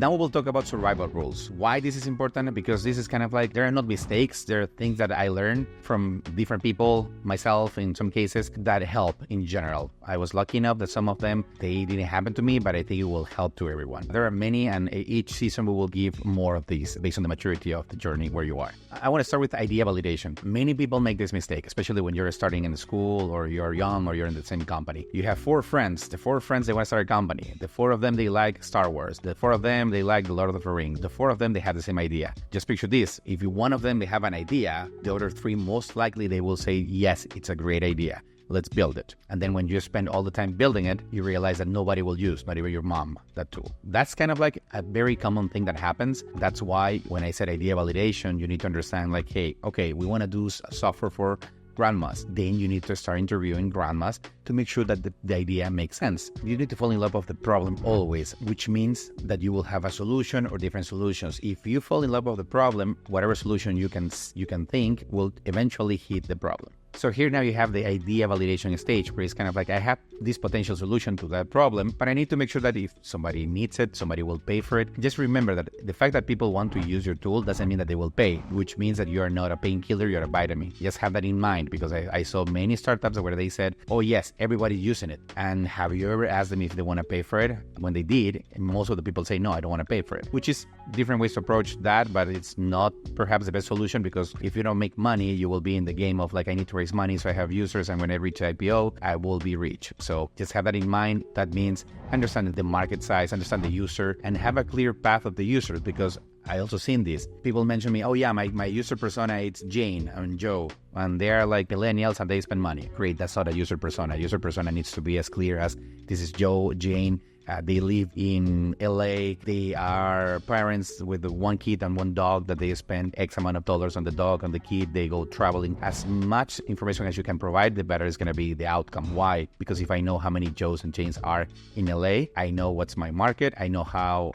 Now we will talk about survival rules. Why this is important? Because this is kind of like, there are not mistakes. There are things that I learned from different people, myself in some cases, that help in general. I was lucky enough that some of them, they didn't happen to me, but I think it will help to everyone. There are many, and each season we will give more of these based on the maturity of the journey where you are. I want to start with idea validation. Many people make this mistake, especially when you're starting in school or you're young or you're in the same company. You have 4 friends. The 4 friends, they want to start a company. The 4 of them, they like Star Wars. The 4 of them, they like The Lord of the Rings. The 4 of them, they have the same idea. Just picture this. If one of them, they have an idea, the other 3, most likely they will say, yes, it's a great idea. Let's build it. And then when you spend all the time building it, you realize that nobody will use, not even your mom, that tool. That's kind of like a very common thing that happens. That's why when I said idea validation, you need to understand like, hey, okay, we want to do software for grandmas. Then you need to start interviewing grandmas to make sure that the idea makes sense. You need to fall in love with the problem always, which means that you will have a solution or different solutions. If you fall in love with the problem, whatever solution you can think will eventually hit the problem. So here now you have the idea validation stage where it's kind of like, I have this potential solution to that problem, but I need to make sure that if somebody needs it, somebody will pay for it. Just remember that the fact that people want to use your tool doesn't mean that they will pay, which means that you are not a painkiller, you're a vitamin. Just have that in mind, because I saw many startups where they said, oh yes, everybody's using it. And have you ever asked them if they want to pay for it? When they did, most of the people say, no, I don't want to pay for it, which is different ways to approach that, but it's not perhaps the best solution, because if you don't make money, you will be in the game of like, I need to raise money so I have users, and when I reach IPO, I will be rich. So just have that in mind. That means understand the market size, understand the user, and have a clear path of the user, because I also seen this. People mention me, oh yeah, my user persona, it's Jane and Joe, and they're like millennials and they spend money. Great, that's not a user persona. User persona needs to be as clear as this is Joe, Jane, they live in LA. They are parents with 1 kid and 1 dog that they spend X amount of dollars on the dog and the kid. They go traveling. As much information as you can provide, the better is going to be the outcome. Why? Because if I know how many Joes and Janes are in LA, I know what's my market. I know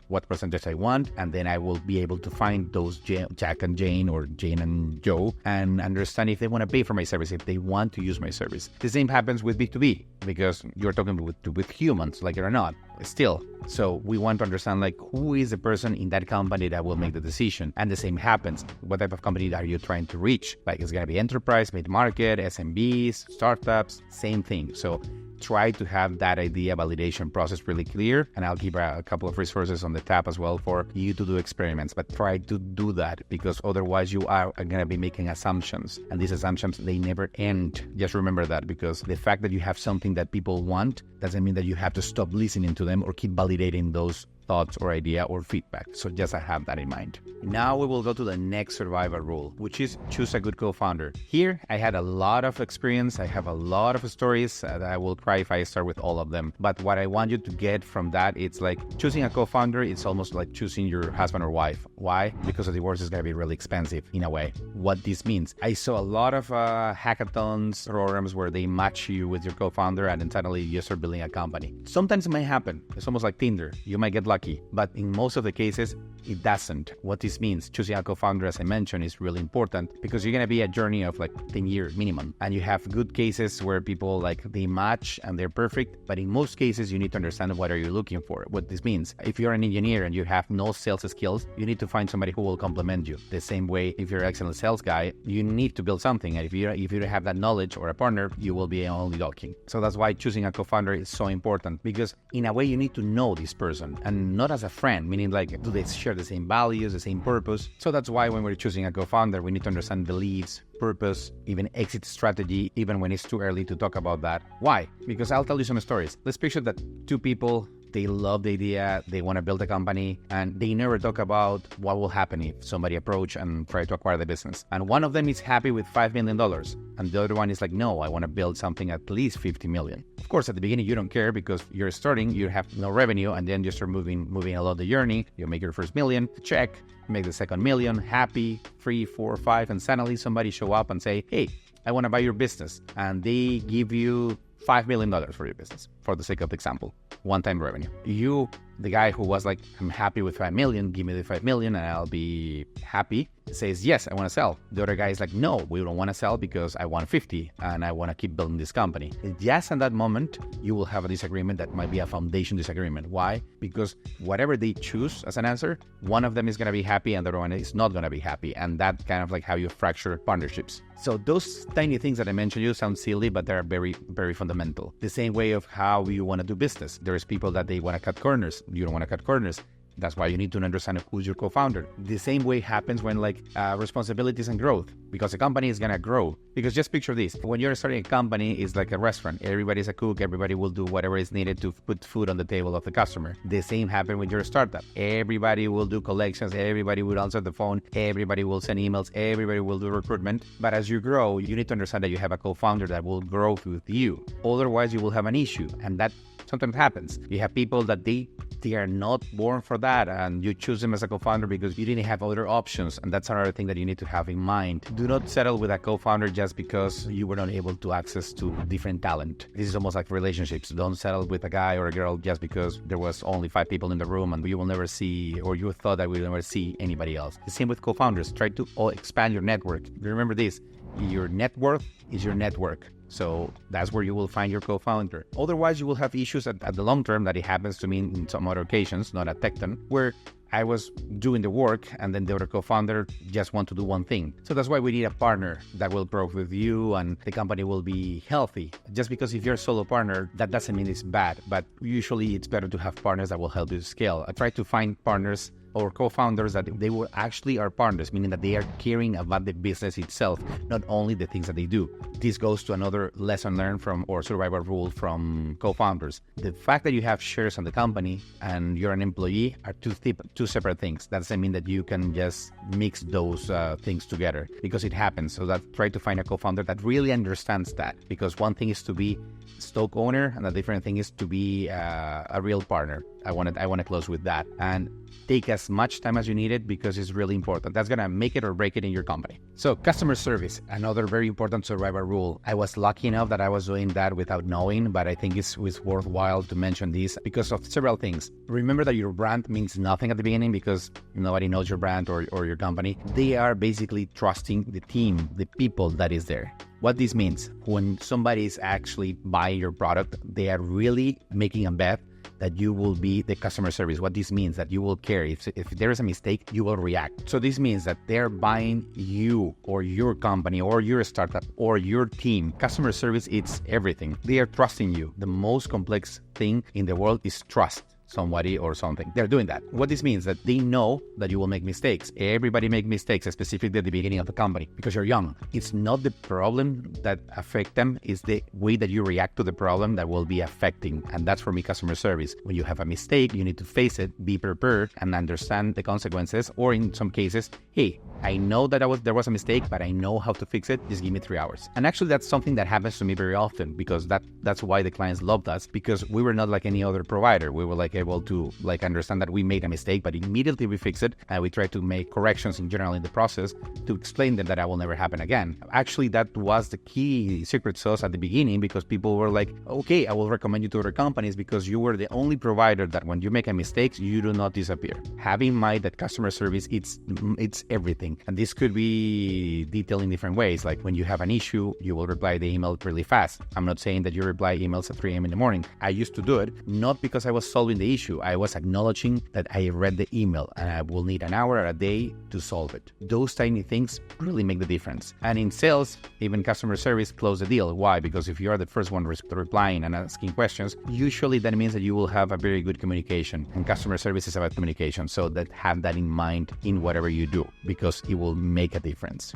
what percentage I want, and then I will be able to find those Jack and Jane or Jane and Joe and understand if they want to pay for my service, if they want to use my service. The same happens with B2B, because you're talking with humans, like it or not. Still, so we want to understand like who is the person in that company that will make the decision. And the same happens. What type of company are you trying to reach? Like, it's going to be enterprise, mid-market, SMBs, startups, same thing. So try to have that idea validation process really clear, and I'll keep a couple of resources on the tab as well for you to do experiments, but try to do that, because otherwise you are going to be making assumptions, and these assumptions, they never end. Just remember that, because the fact that you have something that people want doesn't mean that you have to stop listening to them or keep validating those thoughts or idea or feedback. So just have that in mind. Now we will go to the next survival rule, which is choose a good co-founder. Here, I had a lot of experience. I have a lot of stories that I will cry if I start with all of them. But what I want you to get from that, it's like choosing a co-founder, it's almost like choosing your husband or wife. Why? Because the divorce is going to be really expensive in a way. What this means, I saw a lot of hackathons, programs where they match you with your co-founder and then suddenly you start building a company. Sometimes it might happen. It's almost like Tinder. You might get lucky, but in most of the cases, it doesn't. What this means, choosing a co-founder, as I mentioned, is really important, because you're going to be a journey of like 10 years minimum. And you have good cases where people like they match and they're perfect. But in most cases, you need to understand what are you looking for. What this means, if you're an engineer and you have no sales skills, you need to find somebody who will complement you. The same way, if you're an excellent sales guy, you need to build something. And if you don't have that knowledge or a partner, you will be only talking. So that's why choosing a co-founder is so important, because in a way you need to know this person, and not as a friend, meaning like, do they share the same values, the same purpose? So that's why when we're choosing a co-founder, we need to understand beliefs, purpose, even exit strategy, even when it's too early to talk about that. Why? Because I'll tell you some stories. Let's picture that 2 people, they love the idea, they want to build a company, and they never talk about what will happen if somebody approach and try to acquire the business. And one of them is happy with $5 million, and the other one is like, no, I want to build something at least 50 million. Of course, at the beginning, you don't care because you're starting, you have no revenue, and then you start moving along the journey. You make your first million, check, make the second million, happy, 3, 4, 5, and suddenly somebody show up and say, hey, I want to buy your business. And they give you $5 million for your business, for the sake of the example, one-time revenue. You, the guy who was like, I'm happy with 5 million, give me the 5 million and I'll be happy. says, yes, I want to sell. The other guy is like, no, we don't want to sell because I want 50 and I want to keep building this company. Yes, in that moment, you will have a disagreement that might be a foundation disagreement. Why? Because whatever they choose as an answer, one of them is going to be happy and the other one is not going to be happy. And that's kind of like how you fracture partnerships. So those tiny things that I mentioned you sound silly, but they're very, very fundamental. The same way of how you want to do business. There's people that they want to cut corners. You don't want to cut corners. That's why you need to understand who's your co-founder. The same way happens when responsibilities and growth, because a company is going to grow. Because just picture this, when you're starting a company, it's like a restaurant. Everybody's a cook. Everybody will do whatever is needed to put food on the table of the customer. The same happens when you're a startup. Everybody will do collections. Everybody will answer the phone. Everybody will send emails. Everybody will do recruitment. But as you grow, you need to understand that you have a co-founder that will grow with you. Otherwise, you will have an issue. And that sometimes happens. You have people that they are not born for that, and you choose them as a co-founder because you didn't have other options, and that's another thing that you need to have in mind. Do not settle with a co-founder just because you were not able to access to different talent. This is almost like relationships. Don't settle with a guy or a girl just because there was only 5 people in the room and you will never see, or you thought that we will never see anybody else. The same with co-founders. Try to expand your network. Remember this, your net worth is your network. So that's where you will find your co-founder. Otherwise, you will have issues at the long term. That it happens to me in some other occasions, not at Tecton, where I was doing the work and then the other co-founder just want to do one thing. So that's why we need a partner that will grow with you and the company will be healthy. Just because if you're a solo partner, that doesn't mean it's bad, but usually it's better to have partners that will help you scale. I try to find partners or co-founders that they will actually are partners, meaning that they are caring about the business itself, not only the things that they do. This goes to another lesson learned from, or survival rule from co-founders. The fact that you have shares on the company and you're an employee are two separate things. That doesn't mean that you can just mix those things together, because it happens. So that try to find a co-founder that really understands that, because one thing is to be stock owner and a different thing is to be a real partner. I want to close with that, and take as much time as you need it because it's really important. That's going to make it or break it in your company. So customer service, another very important survival rule. I was lucky enough that I was doing that without knowing, but I think it's worthwhile to mention this because of several things. Remember that your brand means nothing at the beginning because nobody knows your brand or your company. They are basically trusting the team, the people that is there. What this means, when somebody is actually buying your product, they are really making a bet that you will be the customer service. What this means that you will care. If there is a mistake, you will react. So this means that they're buying you or your company or your startup or your team. Customer service, it's everything. They are trusting you. The most complex thing in the world is trust somebody or something. They're doing that. What this means that they know that you will make mistakes. Everybody make mistakes, specifically at the beginning of the company, because you're young. It's not the problem that affect them, it's the way that you react to the problem that will be affecting. And that's for me customer service. When you have a mistake, you need to face it, be prepared, and understand the consequences. Or in some cases, hey, I know that there was a mistake, but I know how to fix it. Just give me 3 hours. And actually, that's something that happens to me very often, because that's why the clients loved us, because we were not like any other provider. We were able to understand that we made a mistake, but immediately we fix it, and we try to make corrections in general in the process to explain them that will never happen again. Actually, that was the key secret sauce at the beginning, because people were like, okay, I will recommend you to other companies because you were the only provider that when you make a mistake, you do not disappear. Have in mind that customer service, it's everything. And this could be detailed in different ways. Like when you have an issue, you will reply the email really fast. I'm not saying that you reply emails at 3 a.m. in the morning. I used to do it, not because I was solving the issue. I was acknowledging that I read the email and I will need an hour a day to solve it. Those tiny things really make the difference. And in sales, even customer service, close the deal. Why? Because if you are the first one replying and asking questions, usually that means that you will have a very good communication. And customer service is about communication. So have that in mind in whatever you do, because it will make a difference.